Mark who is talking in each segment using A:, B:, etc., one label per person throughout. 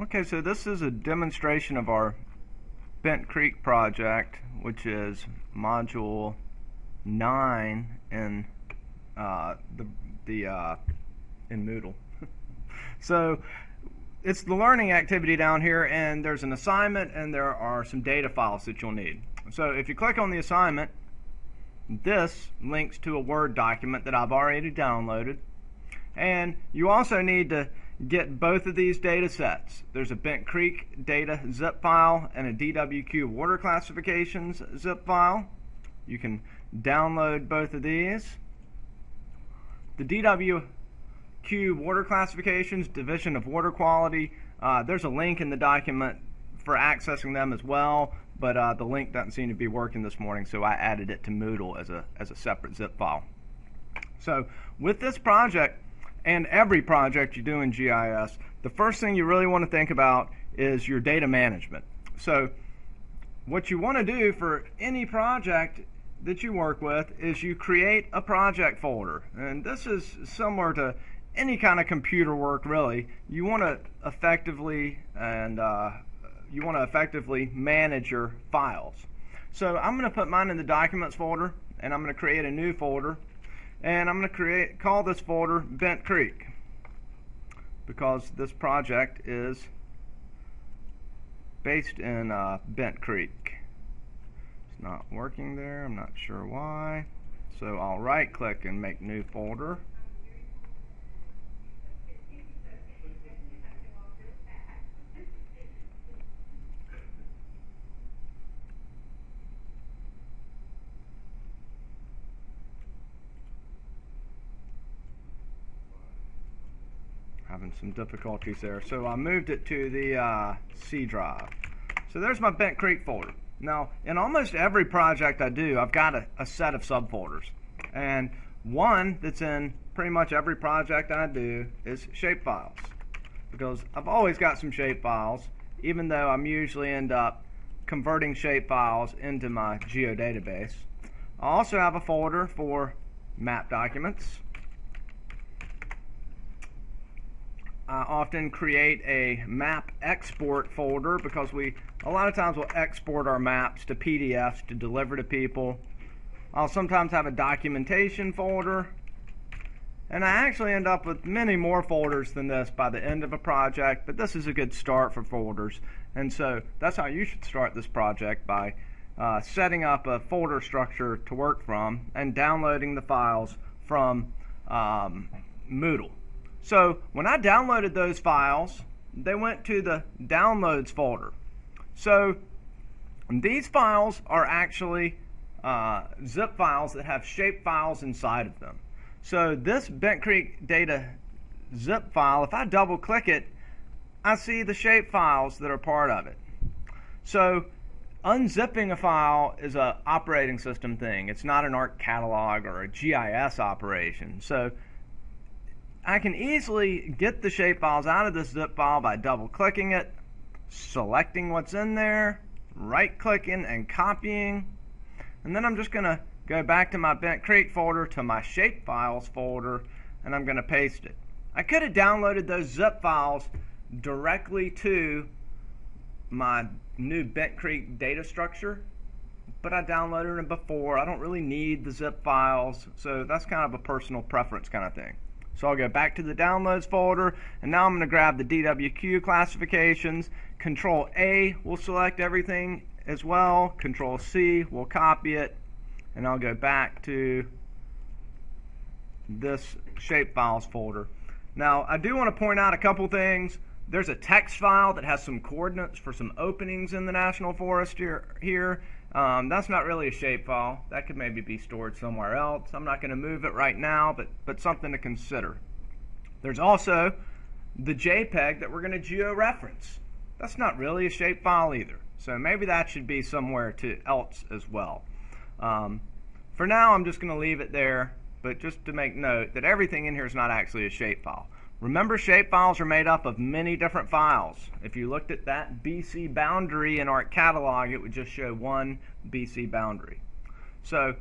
A: Okay, so this is a demonstration of our Bent Creek project, which is module 9 in in Moodle. So it's the learning activity down here, and there's an assignment and there are some data files that you'll need. So if you click on the assignment, this links to a Word document that I've already downloaded, and you also need to get both of these data sets. There's a Bent Creek data zip file and a DWQ water classifications zip file. You can download both of these. The DWQ water classifications, Division of Water Quality, there's a link in the document for accessing them as well, but the link doesn't seem to be working this morning, so I added it to Moodle as a separate zip file. So with this project, and every project you do in GIS, the first thing you really want to think about is your data management. So what you want to do for any project that you work with is you create a project folder. And this is similar to any kind of computer work, really. You want to effectively manage your files. So I'm going to put mine in the documents folder, and I'm going to create a new folder. And I'm going to call this folder Bent Creek, because this project is based in Bent Creek. It's not working there. I'm not sure why. So I'll right click and make new folder. Having some difficulties there. So I moved it to the C drive. So there's my Bent Creek folder. Now, in almost every project I do, I've got a set of subfolders. And one that's in pretty much every project I do is shapefiles. Because I've always got some shapefiles, even though I'm usually end up converting shapefiles into my geodatabase. I also have a folder for map documents. I often create a map export folder because a lot of times we'll export our maps to PDFs to deliver to people. I'll sometimes have a documentation folder, and I actually end up with many more folders than this by the end of a project, but this is a good start for folders. And so that's how you should start this project, by setting up a folder structure to work from and downloading the files from Moodle. So when I downloaded those files, they went to the downloads folder. So these files are actually zip files that have shape files inside of them. So this Bent Creek data zip file, if I double click it, I see the shape files that are part of it. So unzipping a file is an operating system thing. It's not an ARC catalog or a GIS operation. So I can easily get the shapefiles out of this zip file by double-clicking it, selecting what's in there, right-clicking and copying, and then I'm just going to go back to my Bent Creek folder, to my shapefiles folder, and I'm going to paste it. I could have downloaded those zip files directly to my new Bent Creek data structure, but I downloaded them before. I don't really need the zip files, so that's kind of a personal preference kind of thing. So I'll go back to the downloads folder, and now I'm going to grab the DWQ classifications. Control A will select everything as well. Control C will copy it, and I'll go back to this shapefiles folder. Now I do want to point out a couple things. There's a text file that has some coordinates for some openings in the National Forest here. That's not really a shapefile. That could maybe be stored somewhere else. I'm not going to move it right now, but something to consider. There's also the JPEG that we're going to georeference. That's not really a shapefile either. So maybe that should be somewhere else as well. For now, I'm just going to leave it there, but just to make note that everything in here is not actually a shapefile. Remember, shapefiles are made up of many different files. If you looked at that BC boundary in ARC catalog, it would just show one BC boundary. So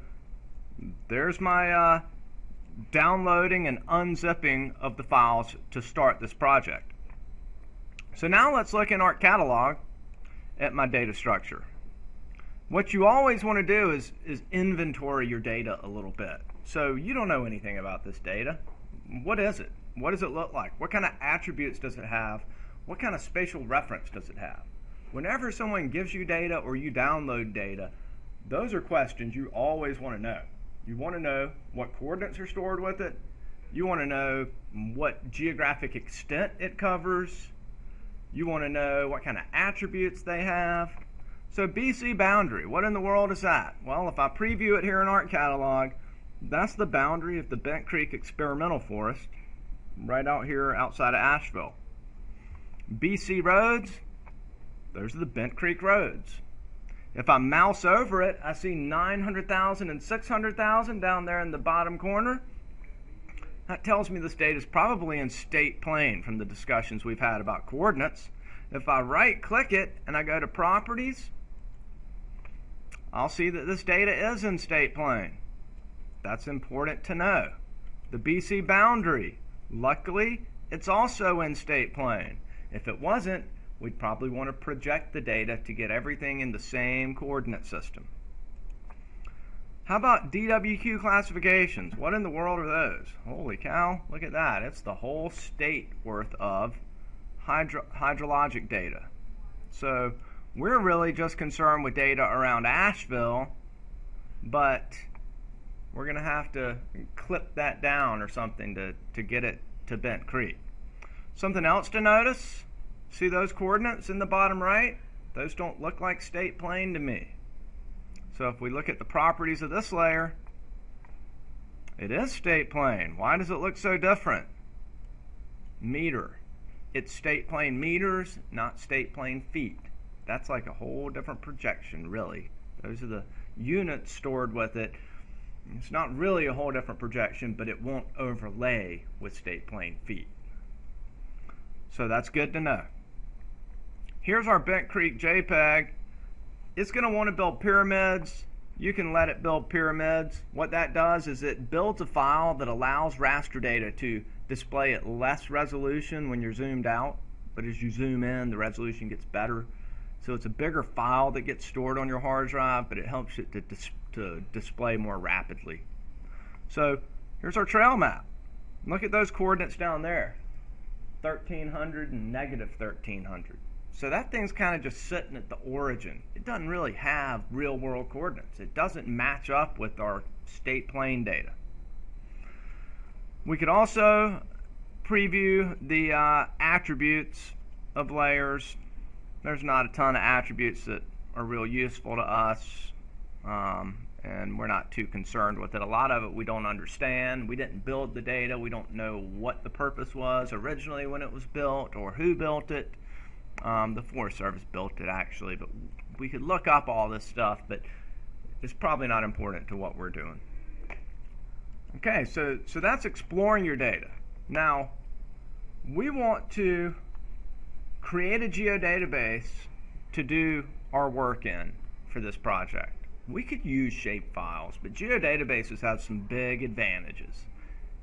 A: there's my downloading and unzipping of the files to start this project. So now let's look in ARC Catalog at my data structure. What you always want to do is inventory your data a little bit. So you don't know anything about this data. What is it? What does it look like? What kind of attributes does it have? What kind of spatial reference does it have? Whenever someone gives you data or you download data, those are questions you always want to know. You want to know what coordinates are stored with it. You want to know what geographic extent it covers. You want to know what kind of attributes they have. So BC boundary, what in the world is that? Well, if I preview it here in ARC Catalog, that's the boundary of the Bent Creek Experimental Forest, right out here outside of Asheville. BC roads, those are the Bent Creek roads. If I mouse over it, I see 900,000 and 600,000 down there in the bottom corner. That tells me this data is probably in state plane from the discussions we've had about coordinates. If I right-click it and I go to Properties, I'll see that this data is in state plane. That's important to know. The BC boundary, luckily, it's also in state plane. If it wasn't, we'd probably want to project the data to get everything in the same coordinate system. How about DWQ classifications? What in the world are those? Holy cow, look at that. It's the whole state worth of hydrologic data. So we're really just concerned with data around Asheville, but we're going to have to clip that down or something to get it to Bent Creek. Something else to notice, see those coordinates in the bottom right? Those don't look like state plane to me. So if we look at the properties of this layer, it is state plane. Why does it look so different? Meter. It's state plane meters, not state plane feet. That's like a whole different projection, really. Those are the units stored with it. It's not really a whole different projection, but it won't overlay with state plane feet. So that's good to know. Here's our Bent Creek JPEG. It's going to want to build pyramids. You can let it build pyramids. What that does is it builds a file that allows raster data to display at less resolution when you're zoomed out, but as you zoom in, the resolution gets better. So it's a bigger file that gets stored on your hard drive, but it helps it to display more rapidly. So here's our trail map. Look at those coordinates down there, 1300 and negative 1300. So that thing's kind of just sitting at the origin. It doesn't really have real world coordinates. It doesn't match up with our state plane data. We could also preview the attributes of layers. There's not a ton of attributes that are real useful to us, and we're not too concerned with it. A lot of it we don't understand. We didn't build the data. We don't know what the purpose was originally when it was built or who built it. The Forest Service built it actually, but we could look up all this stuff, but it's probably not important to what we're doing. Okay, so that's exploring your data. Now, we want to create a geodatabase to do our work in for this project. We could use shapefiles, but geodatabases have some big advantages.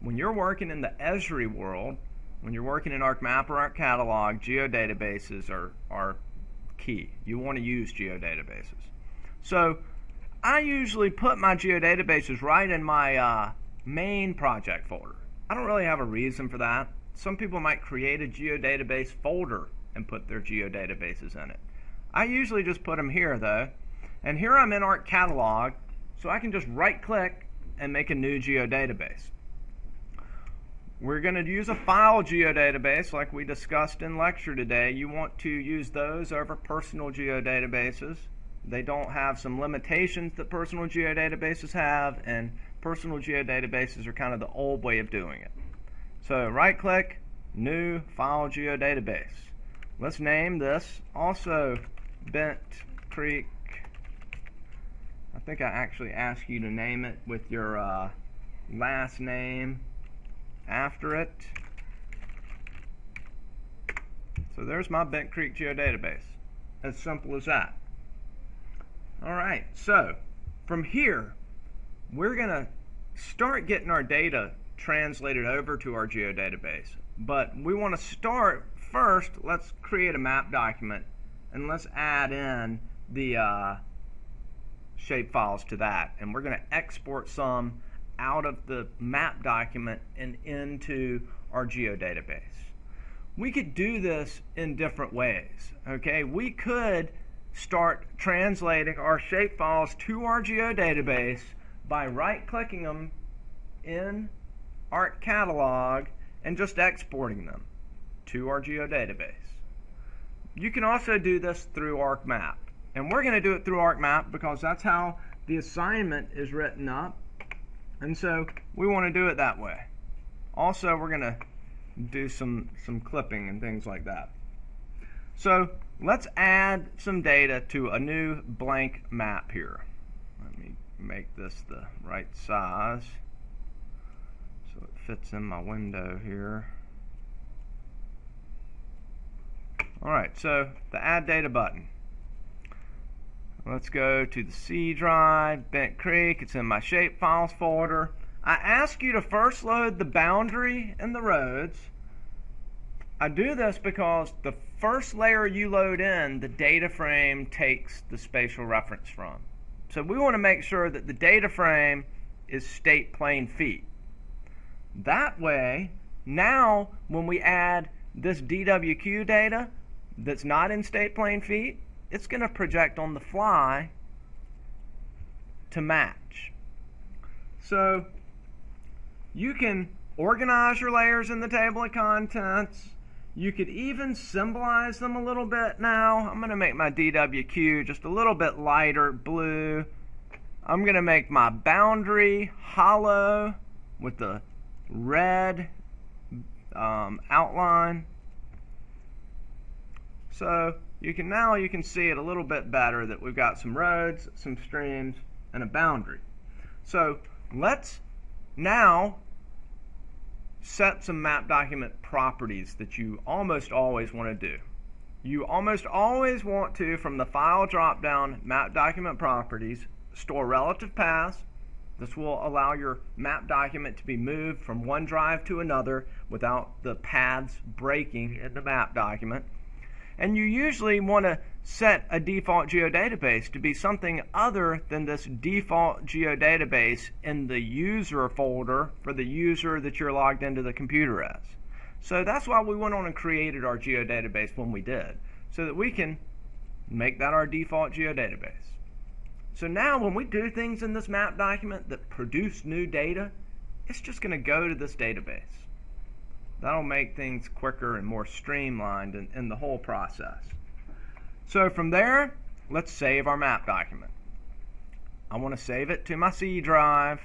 A: When you're working in the Esri world, when you're working in ArcMap or ArcCatalog, geodatabases are key. You want to use geodatabases. So I usually put my geodatabases right in my main project folder. I don't really have a reason for that. Some people might create a geodatabase folder and put their geodatabases in it. I usually just put them here though. And here I'm in ArcCatalog, so I can just right click and make a new geodatabase. We're going to use a file geodatabase like we discussed in lecture today. You want to use those over personal geodatabases. They don't have some limitations that personal geodatabases have, and personal geodatabases are kind of the old way of doing it. So right click, new file geodatabase. Let's name this also Bent Creek. I think I actually asked you to name it with your last name after it. So there's my Bent Creek geodatabase. As simple as that. Alright, so from here we're going to start getting our data translated over to our geodatabase. But we want to start first, let's create a map document, and let's add in the shape files to that. And we're going to export some out of the map document and into our geodatabase. We could do this in different ways. Okay, we could start translating our shape files to our geodatabase by right-clicking them in ARC Catalog and just exporting them to our geodatabase. You can also do this through ArcMap, and we're going to do it through ArcMap because that's how the assignment is written up, and so we want to do it that way. Also, we're going to do some clipping and things like that. So let's add some data to a new blank map here. Let me make this the right size so it fits in my window here. Alright, so the Add Data button. Let's go to the C drive, Bent Creek. It's in my Shapefiles folder. I ask you to first load the boundary and the roads. I do this because the first layer you load in, the data frame takes the spatial reference from. So we want to make sure that the data frame is state plane feet. That way, now when we add this DWQ data that's not in state plane feet, it's going to project on the fly to match. So you can organize your layers in the table of contents. You could even symbolize them a little bit now. I'm going to make my DWQ just a little bit lighter blue. I'm going to make my boundary hollow with the red outline. So you can see it a little bit better that we've got some roads, some streams, and a boundary. So let's now set some map document properties that you almost always want to do. You almost always want to, from the File drop-down, Map Document Properties, store relative paths. This will allow your map document to be moved from one drive to another without the paths breaking in the map document. And you usually want to set a default geodatabase to be something other than this default geodatabase in the user folder for the user that you're logged into the computer as. So that's why we went on and created our geodatabase when we did, so that we can make that our default geodatabase. So now when we do things in this map document that produce new data, it's just going to go to this database. That'll make things quicker and more streamlined in the whole process. So from there, let's save our map document. I want to save it to my C drive.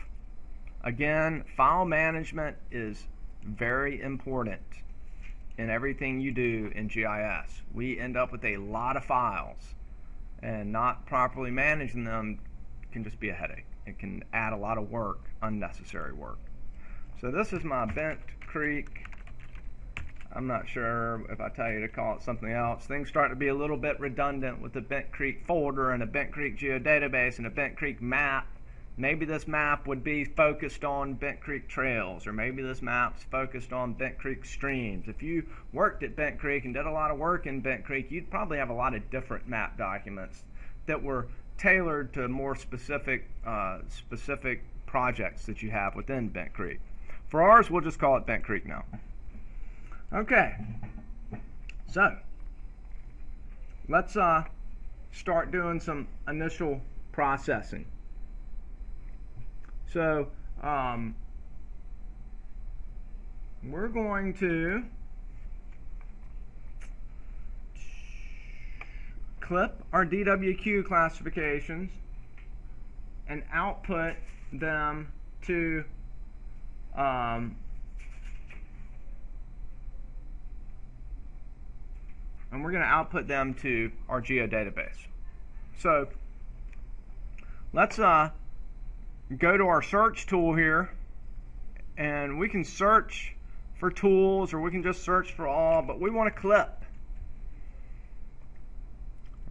A: Again, file management is very important in everything you do in GIS. We end up with a lot of files, and not properly managing them can just be a headache. It can add a lot of work, unnecessary work. So this is my Bent Creek. I'm not sure if I tell you to call it something else. Things start to be a little bit redundant with the Bent Creek folder and a Bent Creek geodatabase and a Bent Creek map. Maybe this map would be focused on Bent Creek trails, or maybe this map's focused on Bent Creek streams. If you worked at Bent Creek and did a lot of work in Bent Creek, you'd probably have a lot of different map documents that were tailored to more specific projects that you have within Bent Creek. For ours, we'll just call it Bent Creek now. Okay, so let's start doing some initial processing. So we're going to clip our DWQ classifications and output them to and we're going to output them to our geodatabase. So let's go to our search tool here, and we can search for tools, or we can just search for all, but we want to clip.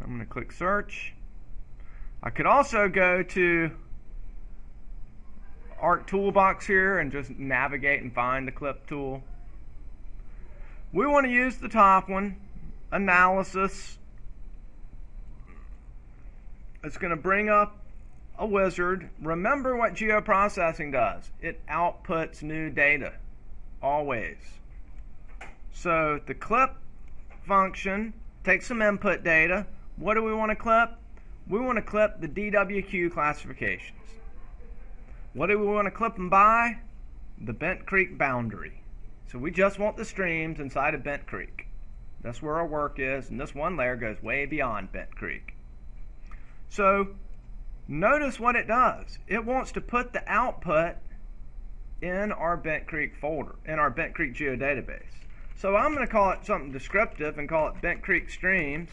A: I'm going to click search. I could also go to ARC toolbox here and just navigate and find the clip tool. We want to use the top one, analysis. It's going to bring up a wizard. Remember what geoprocessing does. It outputs new data, always. So the clip function takes some input data. What do we want to clip? We want to clip the DWQ classifications. What do we want to clip them by? The Bent Creek boundary. So we just want the streams inside of Bent Creek. That's where our work is, and this one layer goes way beyond Bent Creek. So notice what it does. It wants to put the output in our Bent Creek folder, in our Bent Creek geodatabase. So I'm going to call it something descriptive and call it Bent Creek Streams.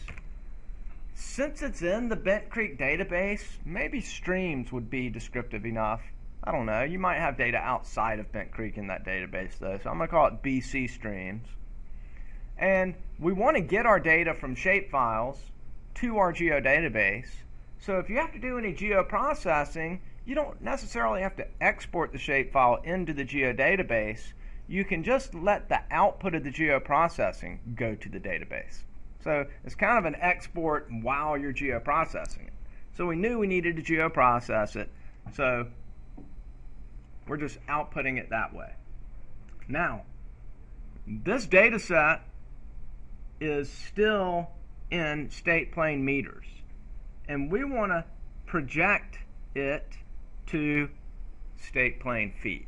A: Since it's in the Bent Creek database, maybe streams would be descriptive enough. I don't know. You might have data outside of Bent Creek in that database, though. So I'm going to call it BC Streams. And we want to get our data from shapefiles to our geodatabase. So if you have to do any geoprocessing, you don't necessarily have to export the shapefile into the geodatabase. You can just let the output of the geoprocessing go to the database. So it's kind of an export while you're geoprocessing it. So we knew we needed to geoprocess it. So we're just outputting it that way. Now, this data set is still in state plane meters. And we want to project it to state plane feet.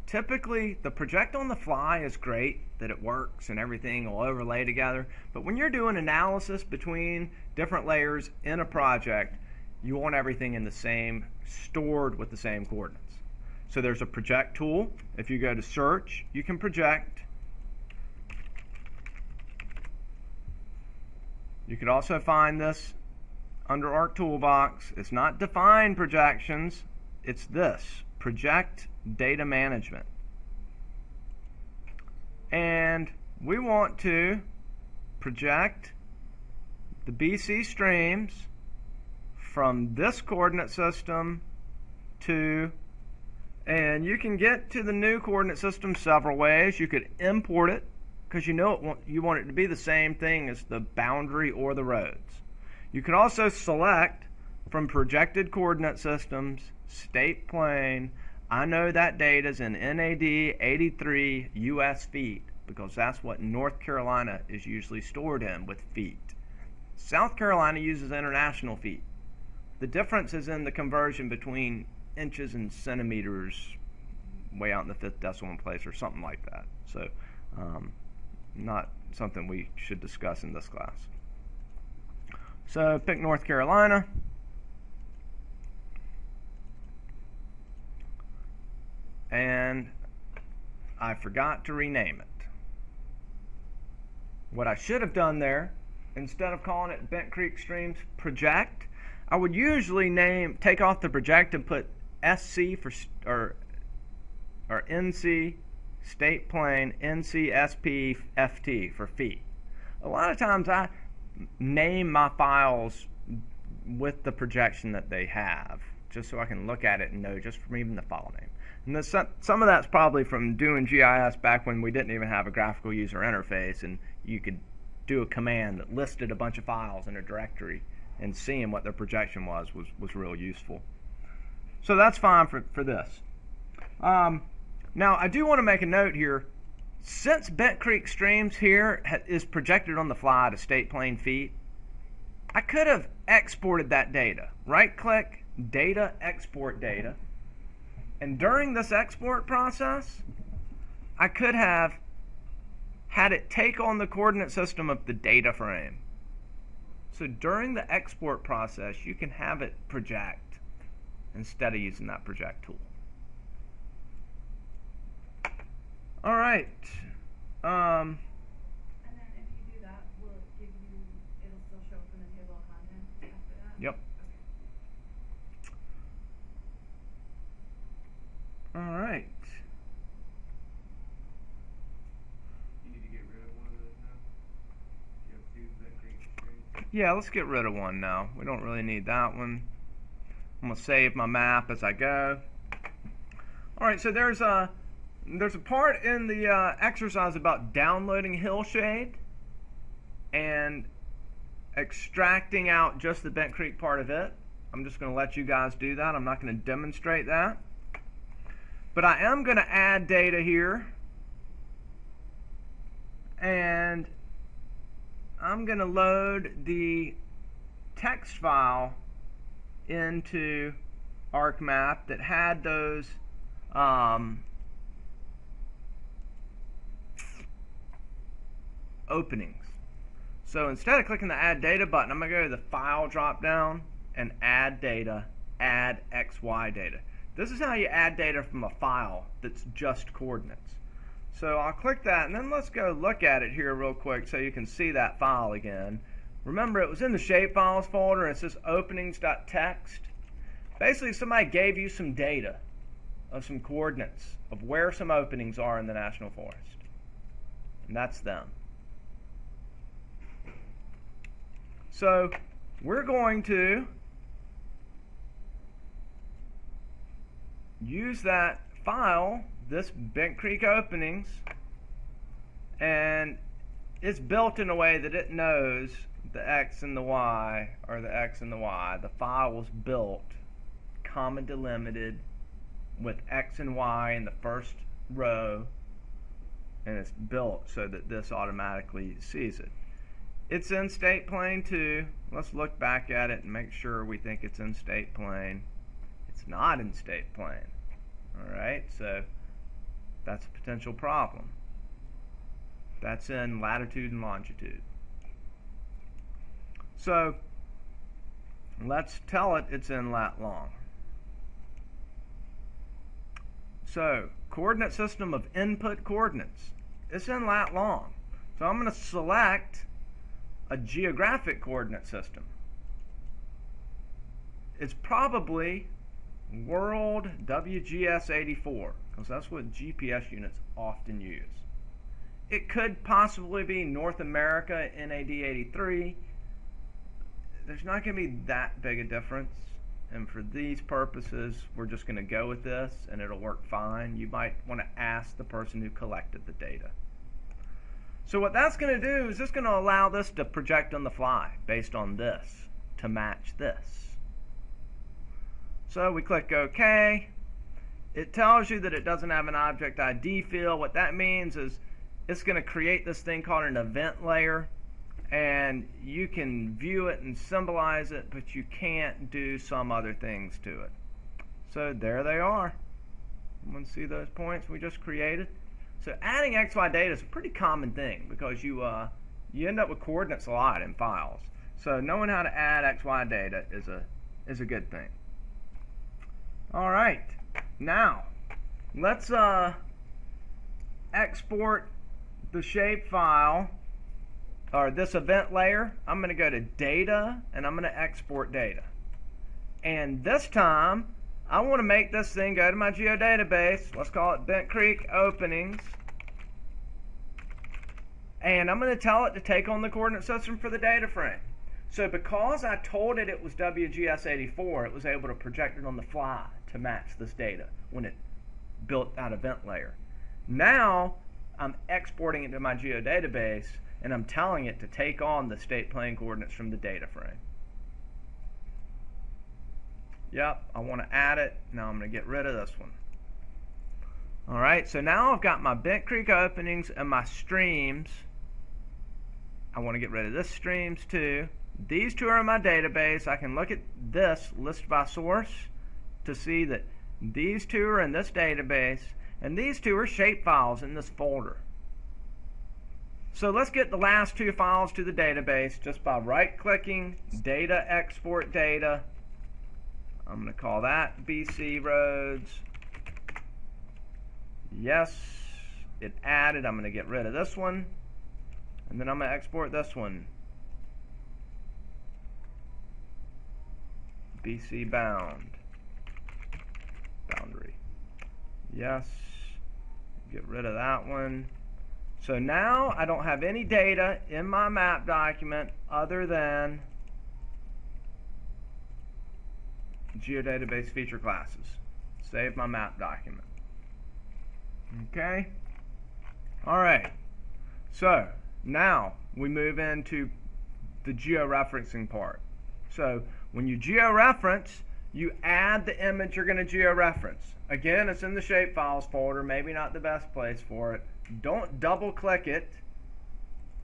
A: Typically, the project on the fly is great, that it works and everything will overlay together. But when you're doing analysis between different layers in a project, you want everything in the same, stored with the same coordinates. So there's a project tool. If you go to search, you can project. You could also find this under ARC Toolbox. It's not define projections, it's this, project data management. And we want to project the BC streams from this coordinate system to, and you can get to the new coordinate system several ways. You could import it, because you know you want it to be the same thing as the boundary or the roads. You can also select from projected coordinate systems, state plane. I know that data is in NAD 83 US feet because that's what North Carolina is usually stored in, with feet. South Carolina uses international feet. The difference is in the conversion between inches and centimeters way out in the 5th decimal place or something like that. So not something we should discuss in this class. So pick North Carolina. And I forgot to rename it. What I should have done there, instead of calling it Bent Creek Streams Project, I would usually take off the project and put SC for or NC state plane NCSP FT for feet. A lot of times I name my files with the projection that they have, just so I can look at it and know just from even the file name. And some of that's probably from doing GIS back when we didn't even have a graphical user interface, and you could do a command that listed a bunch of files in a directory, and seeing what their projection was real useful. So that's fine for this. Now I do want to make a note here. Since Bent Creek Streams here is projected on the fly to state plane feet, I could have exported that data. Right click, data, export data. And during this export process, I could have had it take on the coordinate system of the data frame. So during the export process, you can have it project instead of using that project tool. All right.
B: And then if you do that, will it give you, it'll still show up in the table of contents after that?
A: Yep. Okay. All right.
C: You need to get rid of one of those now? You have two Bent Creek Streams?
A: Yeah, let's get rid of one now. We don't really need that one. I'm going to save my map as I go. All right, so there's there's a part in the exercise about downloading Hillshade and extracting out just the Bent Creek part of it. I'm just going to let you guys do that. I'm not going to demonstrate that. But I am going to add data here. And I'm going to load the text file into ArcMap that had those openings. So instead of clicking the Add Data button, I'm going to go to the File drop down and Add Data, Add XY Data. This is how you add data from a file that's just coordinates. So I'll click that, and then let's go look at it here real quick so you can see that file again. Remember, it was in the shapefiles folder, and it says openings.txt. Basically, somebody gave you some data of some coordinates of where some openings are in the National Forest. And that's them. So we're going to use that file, this Bent Creek openings, and it's built in a way that it knows the X and the Y are the X and the Y. The file was built, comma delimited, with X and Y in the first row, and it's built so that this automatically sees it. It's in state plane 2. Let's look back at it and make sure we think it's in state plane. It's not in state plane. Alright, so that's a potential problem. That's in latitude and longitude. So let's tell it it's in lat long. So coordinate system of input coordinates. It's in lat long. So I'm going to select a geographic coordinate system. It's probably World WGS 84, because that's what GPS units often use. It could possibly be North America NAD 83. There's not going to be that big a difference, and for these purposes we're just going to go with this and it'll work fine. You might want to ask the person who collected the data. So what that's going to do is it's going to allow this to project on the fly based on this to match this. So we click OK. It tells you that it doesn't have an object ID field. What that means is it's going to create this thing called an event layer, and you can view it and symbolize it, but you can't do some other things to it. So there they are. Everyone see those points we just created? So adding XY data is a pretty common thing because you end up with coordinates a lot in files. So knowing how to add XY data is a good thing. All right, now let's export the shape file, or this event layer. I'm going to go to Data, and I'm going to export data. And this time, I want to make this thing go to my geodatabase. Let's call it Bent Creek Openings. And I'm going to tell it to take on the coordinate system for the data frame. So because I told it was WGS 84, it was able to project it on the fly to match this data when it built that event layer. Now, I'm exporting it to my geodatabase, and I'm telling it to take on the state plane coordinates from the data frame. Yep, I want to add it. Now I'm going to get rid of this one. Alright, so now I've got my Bent Creek openings and my streams. I want to get rid of this streams too. These two are in my database. I can look at this list by source to see that these two are in this database, and these two are shapefiles in this folder. So let's get the last two files to the database just by right-clicking, Data, Export Data. I'm going to call that BC Roads. Yes, it added. I'm going to get rid of this one, and then I'm going to export this one. BC Boundary. Yes, get rid of that one. So now I don't have any data in my map document other than geodatabase feature classes. Save my map document. Okay? Alright, so now we move into the georeferencing part. So when you georeference, you add the image you're going to georeference. Again, it's in the shapefiles folder, maybe not the best place for it. Don't double click it,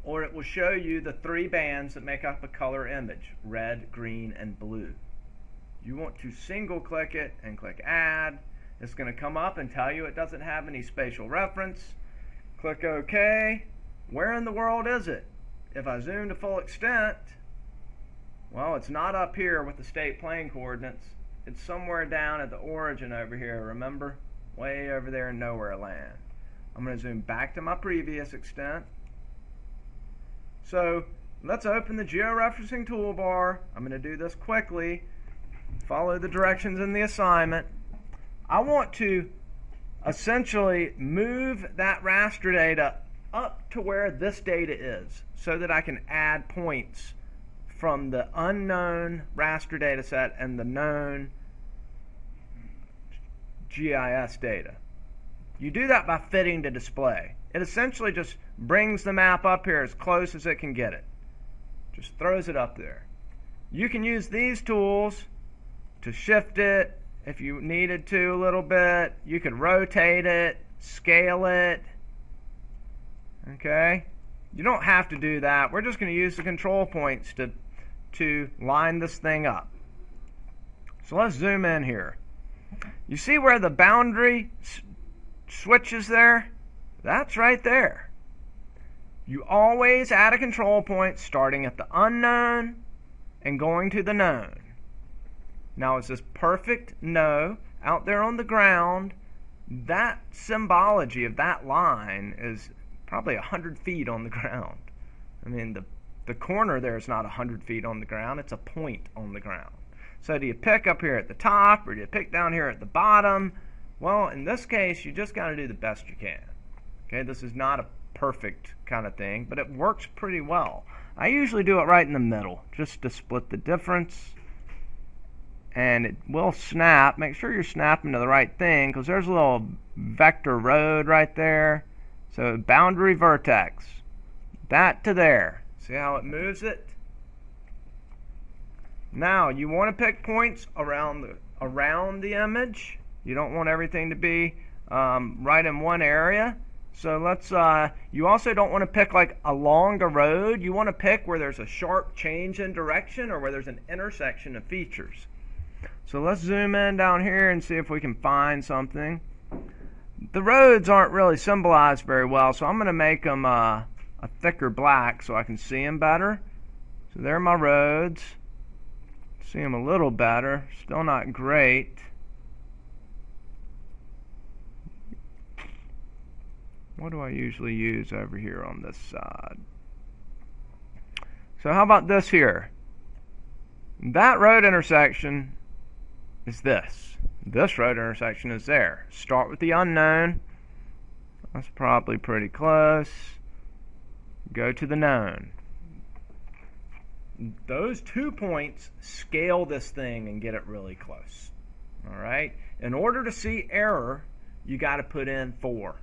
A: or it will show you the 3 bands that make up a color image: red, green, and blue. You want to single click it and click add. It's going to come up and tell you it doesn't have any spatial reference. Click OK. Where in the world is it? If I zoom to full extent, well, it's not up here with the state plane coordinates. It's somewhere down at the origin over here, remember? Way over there in nowhere land. I'm going to zoom back to my previous extent. So let's open the georeferencing toolbar. I'm going to do this quickly. Follow the directions in the assignment. I want to essentially move that raster data up to where this data is so that I can add points from the unknown raster data set and the known GIS data. You do that by fitting to display. It essentially just brings the map up here as close as it can get it. Just throws it up there. You can use these tools to shift it if you needed to a little bit. You could rotate it, scale it. Okay? You don't have to do that. We're just going to use the control points to line this thing up. So let's zoom in here. You see where the boundary switches there? That's right there. You always add a control point starting at the unknown and going to the known. Now, is this perfect? No. Out there on the ground, that symbology of that line is probably 100 feet on the ground. I mean, the corner there is not 100 feet on the ground. It's a point on the ground. So do you pick up here at the top, or do you pick down here at the bottom? Well, in this case, you just got to do the best you can. Okay, this is not a perfect kind of thing, but it works pretty well. I usually do it right in the middle, just to split the difference. And it will snap. Make sure you're snapping to the right thing, because there's a little vector road right there. So boundary vertex. That to there. See how it moves it? Now, you want to pick points around the image. You don't want everything to be right in one area. So let's. You also don't want to pick like along a road. You want to pick where there's a sharp change in direction or where there's an intersection of features. So let's zoom in down here and see if we can find something. The roads aren't really symbolized very well, so I'm going to make them a thicker black so I can see them better. So there are my roads. See them a little better. Still not great. What do I usually use over here on this side? So how about this here? That road intersection is this. This road intersection is there. Start with the unknown. That's probably pretty close. Go to the known. Those 2 points scale this thing and get it really close. Alright? In order to see error, you got to put in 4.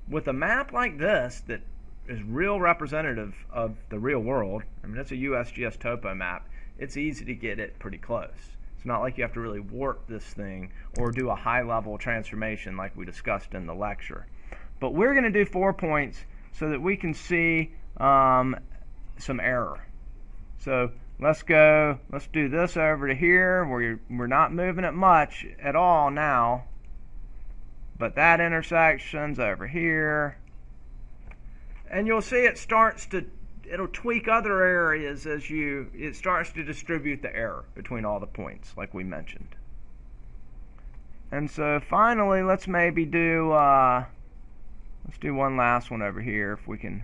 A: With a map like this that is real representative of the real world, I mean, it's a USGS topo map, it's easy to get it pretty close. It's not like you have to really warp this thing or do a high-level transformation like we discussed in the lecture. But we're going to do 4 points so that we can see some error. So let's do this over to here where we're not moving it much at all now. But that intersection's over here. And you'll see it'll tweak other areas as it starts to distribute the error between all the points, like we mentioned. And so finally, let's maybe do one last one over here if we can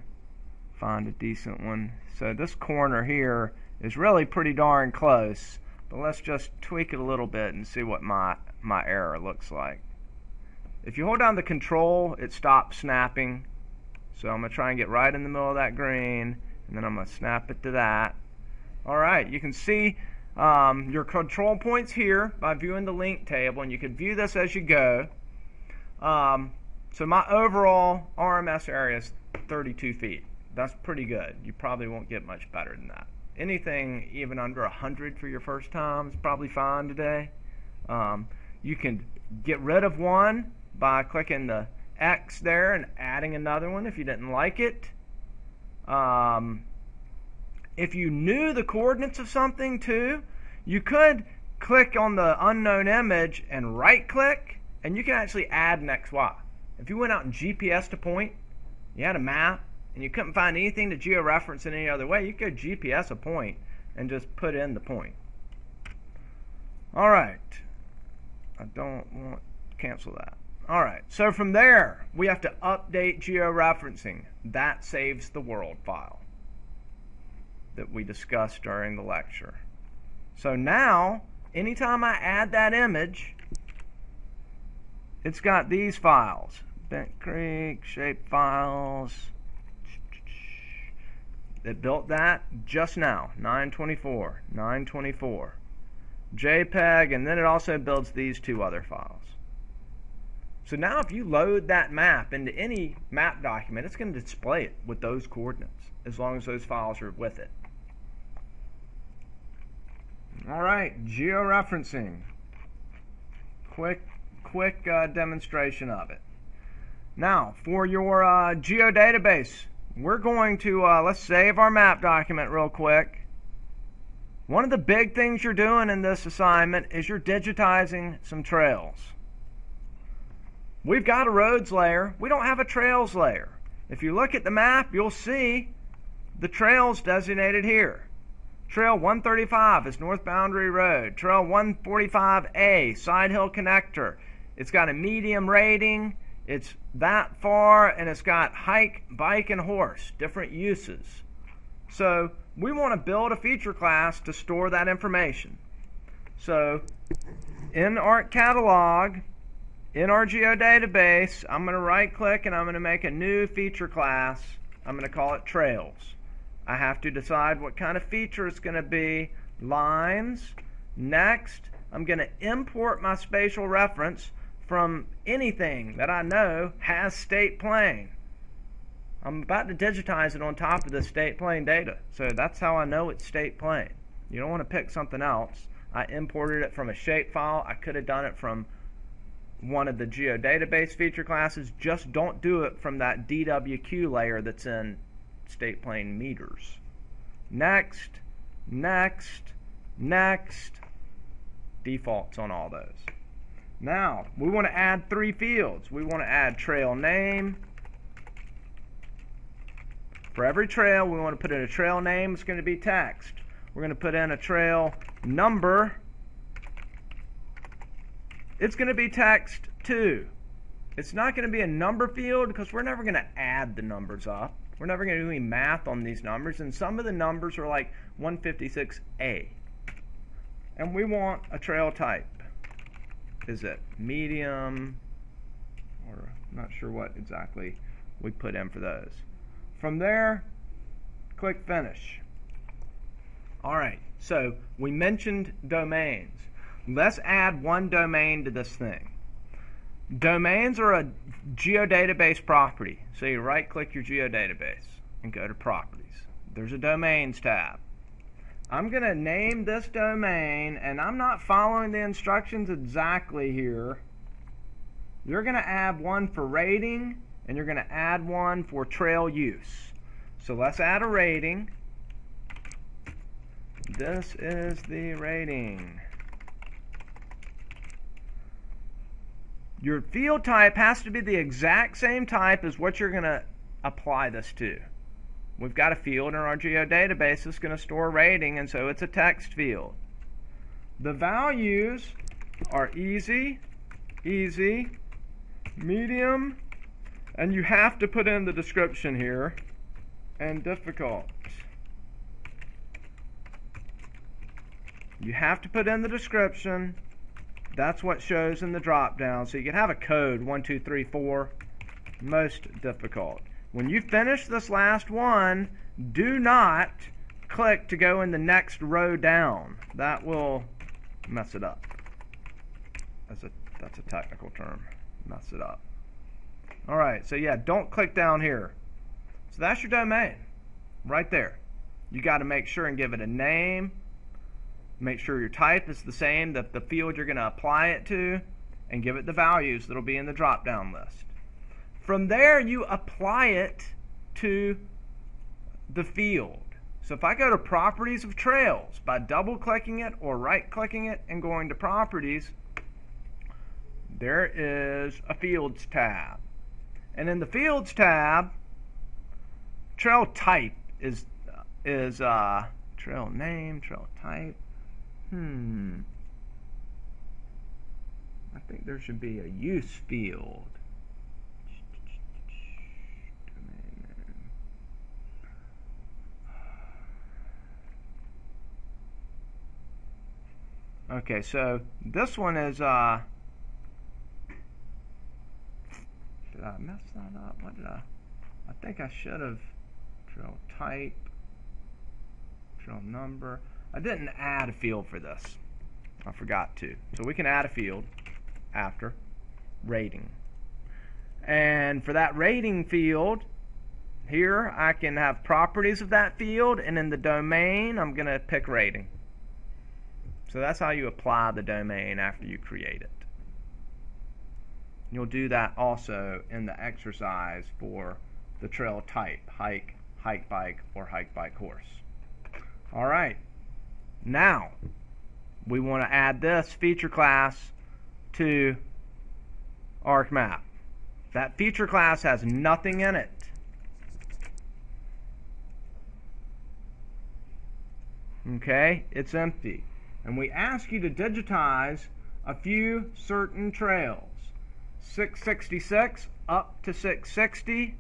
A: find a decent one. So this corner here is really pretty darn close, but let's just tweak it a little bit and see what my error looks like. If you hold down the control, it stops snapping. So I'm going to try and get right in the middle of that green, and then I'm going to snap it to that. Alright, you can see your control points here by viewing the link table, and you can view this as you go. So my overall RMS area is 32 feet. That's pretty good. You probably won't get much better than that. Anything even under 100 for your first time is probably fine today. You can get rid of one by clicking the X there and adding another one if you didn't like it. If you knew the coordinates of something too, you could click on the unknown image and right click, and you can actually add an XY. If you went out and GPS to point, you had a map, and you couldn't find anything to georeference in any other way, you could GPS a point and just put in the point. All right. I don't want to cancel that. All right. So from there, we have to update georeferencing. That saves the world file that we discussed during the lecture. So now, anytime I add that image, it's got these files. Bent Creek, shape files. It built that just now, 924, 924. JPEG, and then it also builds these two other files. So now if you load that map into any map document, it's going to display it with those coordinates, as long as those files are with it. All right, georeferencing. Quick demonstration of it. Now, for your geodatabase, we're going to, let's save our map document real quick. One of the big things you're doing in this assignment is you're digitizing some trails. We've got a roads layer. We don't have a trails layer. If you look at the map, you'll see the trails designated here. Trail 135 is North Boundary Road. Trail 145A, Side Hill Connector. It's got a medium rating. It's that far, and it's got hike, bike, and horse, different uses. So we want to build a feature class to store that information. So in ARC Catalog, in our geodatabase, I'm going to right-click and I'm going to make a new feature class. I'm going to call it Trails. I have to decide what kind of feature it's going to be. Lines. Next, I'm going to import my spatial reference from anything that I know has state plane. I'm about to digitize it on top of the state plane data. So that's how I know it's state plane. You don't want to pick something else. I imported it from a shape file. I could have done it from one of the geodatabase feature classes. Just don't do it from that DWQ layer that's in state plane meters. Next, next, next. Defaults on all those. Now, we want to add 3 fields. We want to add trail name. For every trail, we want to put in a trail name. It's going to be text. We're going to put in a trail number. It's going to be text too. It's not going to be a number field because we're never going to add the numbers up. We're never going to do any math on these numbers, and some of the numbers are like 156A. And we want a trail type. Is it medium, or I'm not sure what exactly we put in for those. From there, click Finish. All right, so we mentioned domains. Let's add one domain to this thing. Domains are a geodatabase property. So you right-click your geodatabase and go to Properties. There's a Domains tab. I'm going to name this domain, and I'm not following the instructions exactly here. You're going to add one for rating, and you're going to add one for trail use. So let's add a rating. This is the rating. Your field type has to be the exact same type as what you're going to apply this to. We've got a field in our geodatabase that's going to store rating, and so it's a text field. The values are easy, easy, medium, and you have to put in the description here, and difficult. You have to put in the description. That's what shows in the drop down. So you can have a code 1, 2, 3, 4, most difficult. When you finish this last one, do not click to go in the next row down. That will mess it up. That's a technical term. Mess it up. All right, so yeah, don't click down here. So that's your domain right there. You got to make sure and give it a name. Make sure your type is the same, that the field you're going to apply it to, and give it the values that'll be in the drop-down list. From there, you apply it to the field. So if I go to Properties of Trails by double-clicking it or right-clicking it and going to Properties, there is a Fields tab. And in the Fields tab, trail type is trail name, trail type. I think there should be a use field. Okay, so this one is, did I mess that up? What did I think I should have, trail type, trail number. I didn't add a field for this. I forgot to. So we can add a field after rating. And for that rating field, here I can have properties of that field, and in the domain, I'm going to pick rating. So that's how you apply the domain after you create it. You'll do that also in the exercise for the trail type, hike, hike bike, or hike bike horse. All right. Now, we want to add this feature class to ArcMap. That feature class has nothing in it. Okay, it's empty. And we ask you to digitize a few certain trails. 666 up to 660.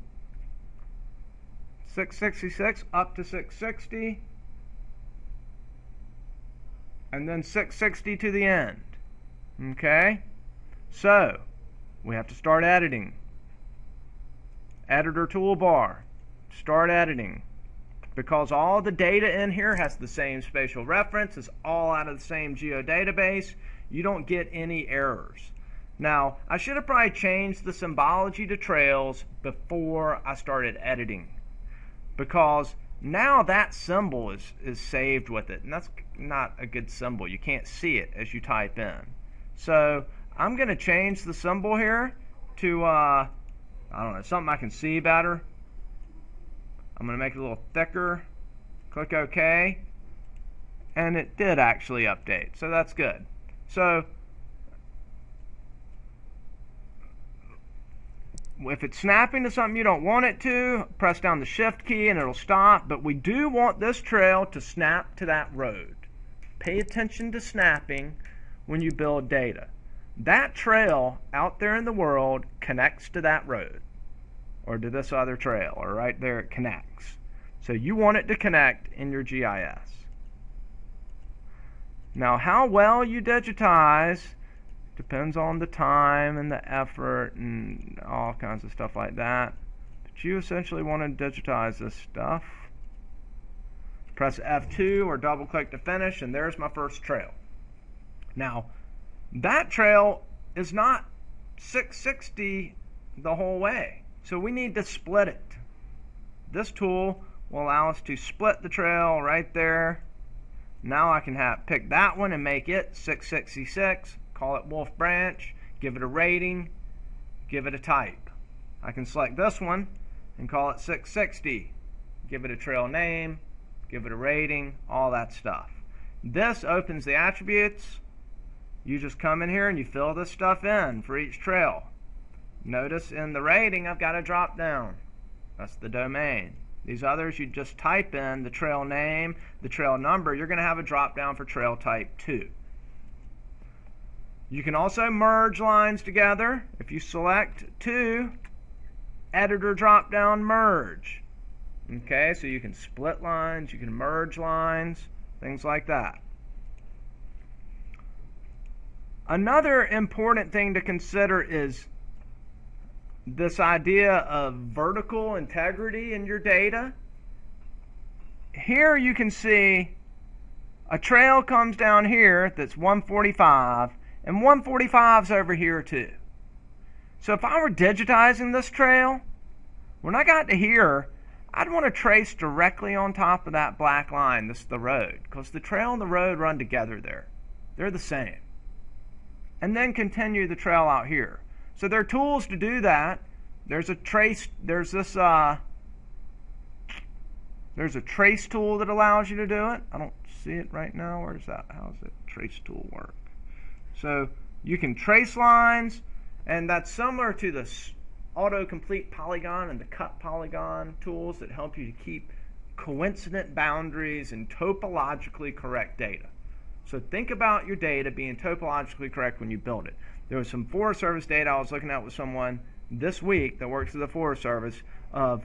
A: 666 up to 660. And then 660 to the end. Okay? So, we have to start editing. Editor toolbar. Start editing. Because all the data in here has the same spatial reference, it's all out of the same geodatabase, you don't get any errors. Now, I should have probably changed the symbology to trails before I started editing. Because now that symbol is saved with it, and that's not a good symbol. You can't see it as you type in. So I'm going to change the symbol here to, I don't know, something I can see better. I'm going to make it a little thicker. Click OK. And it did actually update, so that's good. So if it's snapping to something you don't want it to, press down the Shift key and it'll stop. But we do want this trail to snap to that road. Pay attention to snapping when you build data. That trail out there in the world connects to that road, or to this other trail, or right there it connects. So you want it to connect in your GIS. Now, how well you digitize depends on the time and the effort and all kinds of stuff like that. But you essentially want to digitize this stuff. Press F2 or double click to finish, and there's my first trail. Now, that trail is not 660 the whole way, so we need to split it. This tool will allow us to split the trail right there. Now I can pick that one and make it 666, call it Wolf Branch, give it a rating, give it a type. I can select this one and call it 660, give it a trail name, give it a rating, all that stuff. This opens the attributes. You just come in here and you fill this stuff in for each trail. Notice in the rating I've got a drop down. That's the domain. These others you just type in the trail name, the trail number. You're going to have a drop down for trail type 2. You can also merge lines together. If you select 2, editor drop down merge. Okay, so you can split lines, you can merge lines, things like that. Another important thing to consider is this idea of vertical integrity in your data. Here you can see a trail comes down here that's 145, and 145's over here too. So if I were digitizing this trail, when I got to here, I'd want to trace directly on top of that black line. This is the road, because the trail and the road run together there. They're the same. And then continue the trail out here. So there are tools to do that. There's a trace. There's a trace tool that allows you to do it. I don't see it right now. Where's that? How does that trace tool work? So you can trace lines, and that's similar to the autocomplete polygon and the cut polygon tools that help you to keep coincident boundaries and topologically correct data. So think about your data being topologically correct when you build it. There was some Forest Service data I was looking at with someone this week that works for the Forest Service of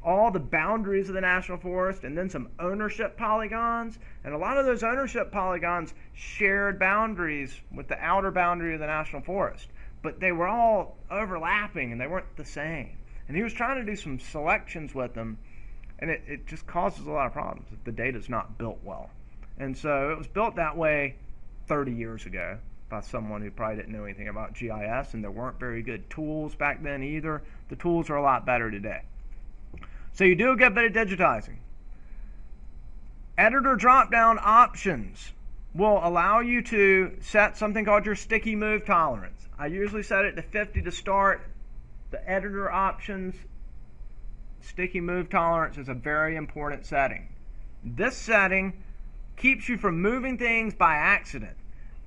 A: all the boundaries of the National Forest and then some ownership polygons. And a lot of those ownership polygons shared boundaries with the outer boundary of the National Forest. But they were all overlapping and they weren't the same. And he was trying to do some selections with them, and it just causes a lot of problems if the data's not built well. And so it was built that way 30 years ago by someone who probably didn't know anything about GIS, and there weren't very good tools back then either. The tools are a lot better today. So you do a good bit of digitizing. Editor drop-down options will allow you to set something called your sticky move tolerance. I usually set it to 50 to start. The editor options, sticky move tolerance is a very important setting. This setting keeps you from moving things by accident.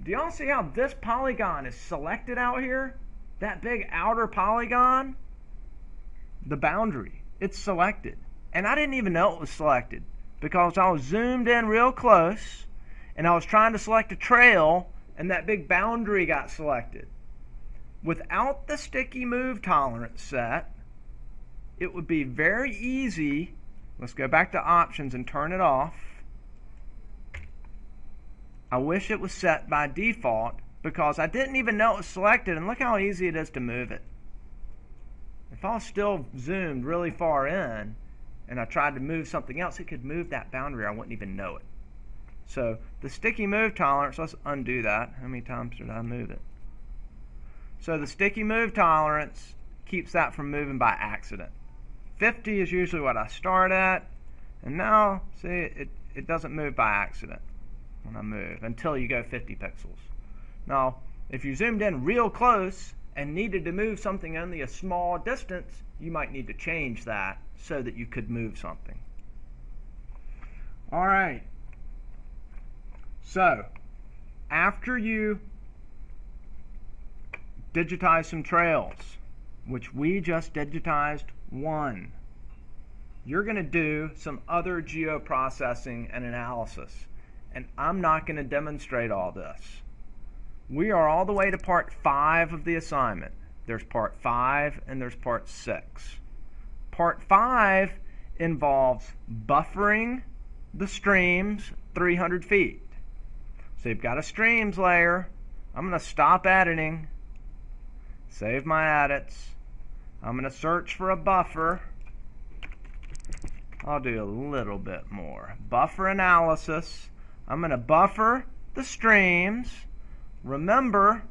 A: Do y'all see how this polygon is selected out here? That big outer polygon? The boundary. It's selected. And I didn't even know it was selected because I was zoomed in real close and I was trying to select a trail and that big boundary got selected. Without the sticky move tolerance set, it would be very easy. Let's go back to options and turn it off. I wish it was set by default because I didn't even know it was selected, and look how easy it is to move it. If I was still zoomed really far in and I tried to move something else, it could move that boundary. I wouldn't even know it. So the sticky move tolerance, let's undo that. How many times did I move it? So the sticky move tolerance keeps that from moving by accident. 50 is usually what I start at, and now see it doesn't move by accident when I move until you go 50 pixels. Now if you zoomed in real close and needed to move something only a small distance, you might need to change that so that you could move something. Alright, so after you digitize some trails, which we just digitized one, you're going to do some other geoprocessing and analysis. And I'm not going to demonstrate all this. We are all the way to part 5 of the assignment. There's part 5 and there's part 6. Part 5 involves buffering the streams 300 feet. So you've got a streams layer. I'm going to stop editing. Save my edits. I'm going to search for a buffer. I'll do a little bit more. Buffer analysis. I'm going to buffer the streams. Remember,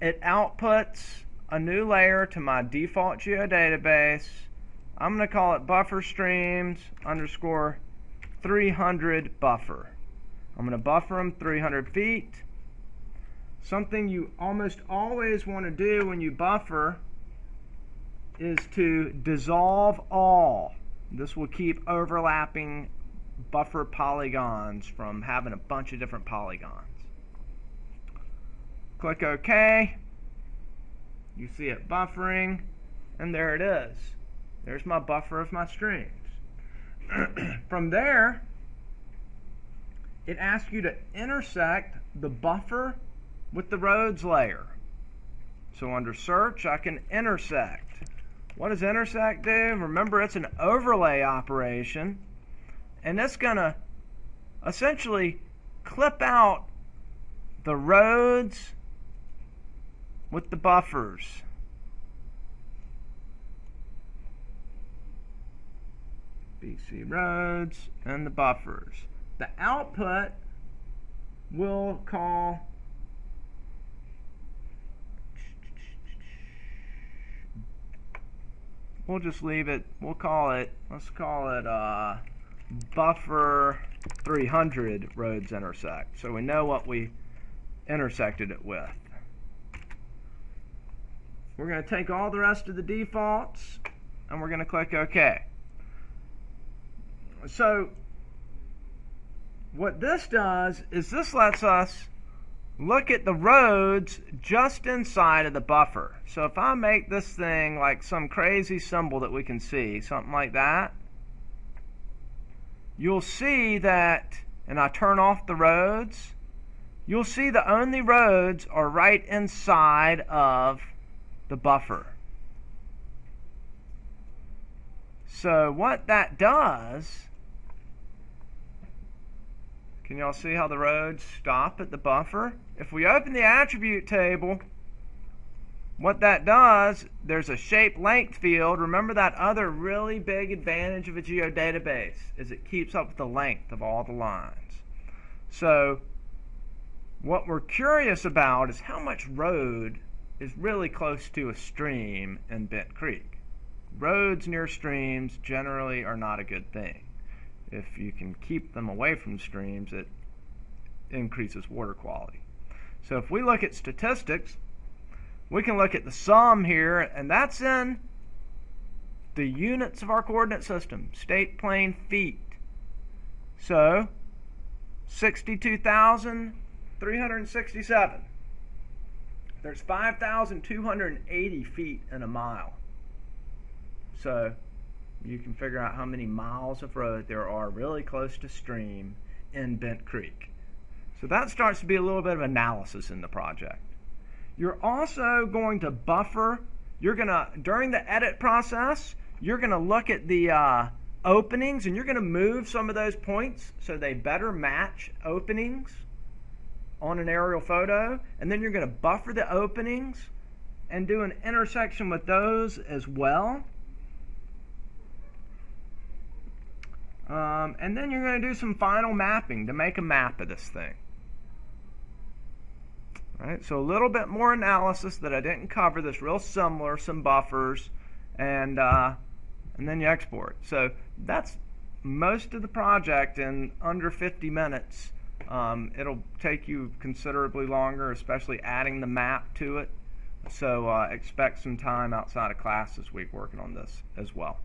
A: it outputs a new layer to my default geodatabase. I'm going to call it buffer streams underscore 300 buffer. I'm going to buffer them 300 feet. Something you almost always want to do when you buffer is to dissolve all. This will keep overlapping buffer polygons from having a bunch of different polygons. Click OK. You see it buffering, and there it is. There's my buffer of my streams. From there, it asks you to intersect the buffer with the roads layer. So under search, I can intersect. What does intersect do? Remember, it's an overlay operation, and it's going to essentially clip out the roads with the buffers. BC roads and the buffers. The output will call we'll just leave it, let's call it buffer 300 roads intersect, so we know what we intersected it with. We're going to take all the rest of the defaults and we're going to click OK. So what this does is this lets us look at the roads just inside of the buffer. So if I make this thing like some crazy symbol that we can see, something like that, you'll see that, and I turn off the roads, you'll see the only roads are right inside of the buffer. So what that does, can y'all see how the roads stop at the buffer? If we open the attribute table, what that does, there's a shape length field. Remember that other really big advantage of a geodatabase is it keeps up with the length of all the lines. So what we're curious about is how much road is really close to a stream in Bent Creek. Roads near streams generally are not a good thing. If you can keep them away from streams, it increases water quality. So if we look at statistics, we can look at the sum here, and that's in the units of our coordinate system, state plane feet. So 62,367. There's 5,280 feet in a mile. So you can figure out how many miles of road there are really close to stream in Bent Creek. So that starts to be a little bit of analysis in the project. You're also going to buffer. You're going to, during the edit process, you're going to look at the openings, and you're going to move some of those points so they better match openings on an aerial photo. And then you're going to buffer the openings and do an intersection with those as well. And then you're going to do some final mapping to make a map of this thing. Right, so a little bit more analysis that I didn't cover that's real similar, some buffers, and then you export. So that's most of the project in under 50 minutes. It'll take you considerably longer, especially adding the map to it. So expect some time outside of class this week working on this as well.